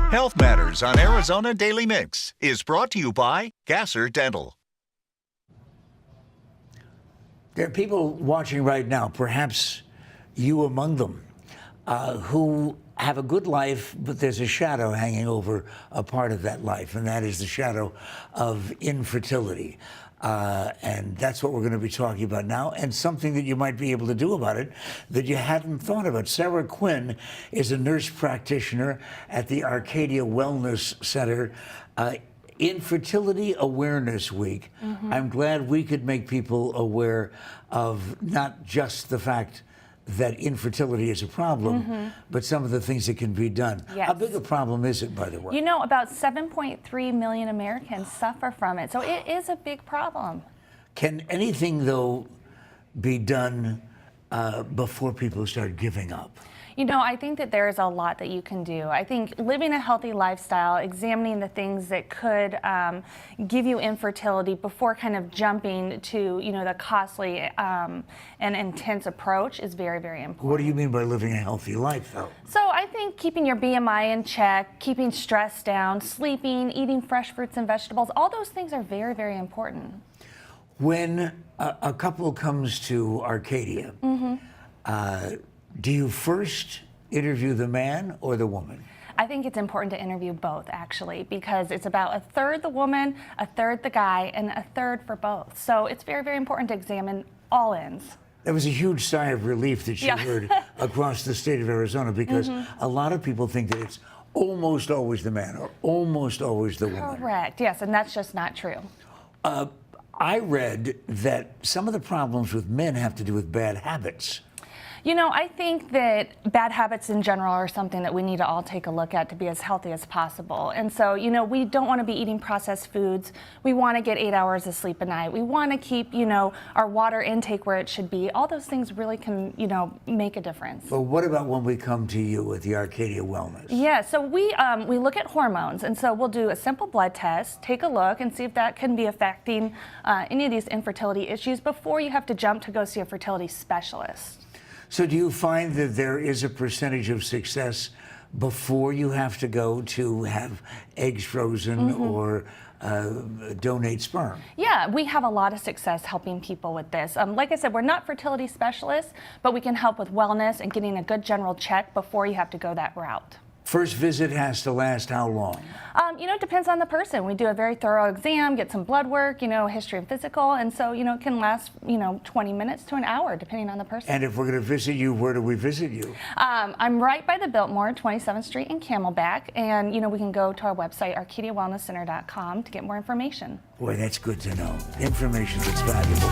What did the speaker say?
Health Matters on Arizona Daily Mix is brought to you by Gasser Dental. There are people watching right now, perhaps you among them, who have a good life, but there's a shadow hanging over a part of that life, and that is the shadow of infertility. And that's what we're going to be talking about now, and something that you might be able to do about it that you hadn't thought about. Sarah Quinn is a nurse practitioner at the Arcadia Wellness Center. Infertility Awareness Week. I'm glad we could make people aware of not just the fact that infertility is a problem, but some of the things that can be done. Yes. How big a problem is it, by the way? You know, about 7.3 million Americans suffer from it, so it is a big problem. Can anything, though, be done before people start giving up? You know, I think that there's a lot that you can do. I think living a healthy lifestyle, examining the things that could give you infertility before kind of jumping to, you know, the costly and intense approach is very, very important. What do you mean by living a healthy life, though? So I think keeping your BMI in check, keeping stress down, sleeping, eating fresh fruits and vegetables, all those things are very, very important. When a couple comes to Arcadia, do you first interview the man or the woman? I think it's important to interview both, actually, because it's about a third the woman, a third the guy, and a third for both. So it's very, very important to examine all ends. There was a huge sigh of relief that you heard across the state of Arizona, because a lot of people think that it's almost always the man or almost always the woman. Correct, yes, and that's just not true. I read that some of the problems with men have to do with bad habits. You know, I think that bad habits in general are something that we need to all take a look at to be as healthy as possible. And so, you know, we don't want to be eating processed foods. We want to get 8 hours of sleep a night. We want to keep, you know, our water intake where it should be. All those things really can, you know, make a difference. But what about when we come to you at the Arcadia Wellness? Yeah, so we look at hormones, and so we'll do a simple blood test, take a look, and see if that can be affecting any of these infertility issues before you have to jump to go see a fertility specialist. So do you find that there is a percentage of success before you have to go to have eggs frozen or donate sperm? Yeah, we have a lot of success helping people with this. Like I said, we're not fertility specialists, but we can help with wellness and getting a good general check before you have to go that route. First visit has to last how long? You know, it depends on the person. We do a very thorough exam, get some blood work, you know, history and physical, and so, you know, it can last, you know, 20 minutes to an hour, depending on the person. And if we're going to visit you, where do we visit you? I'm right by the Biltmore, 27th Street in Camelback, and, you know, we can go to our website, arcadiawellnesscenter.com, to get more information. Boy, that's good to know. Information that's valuable.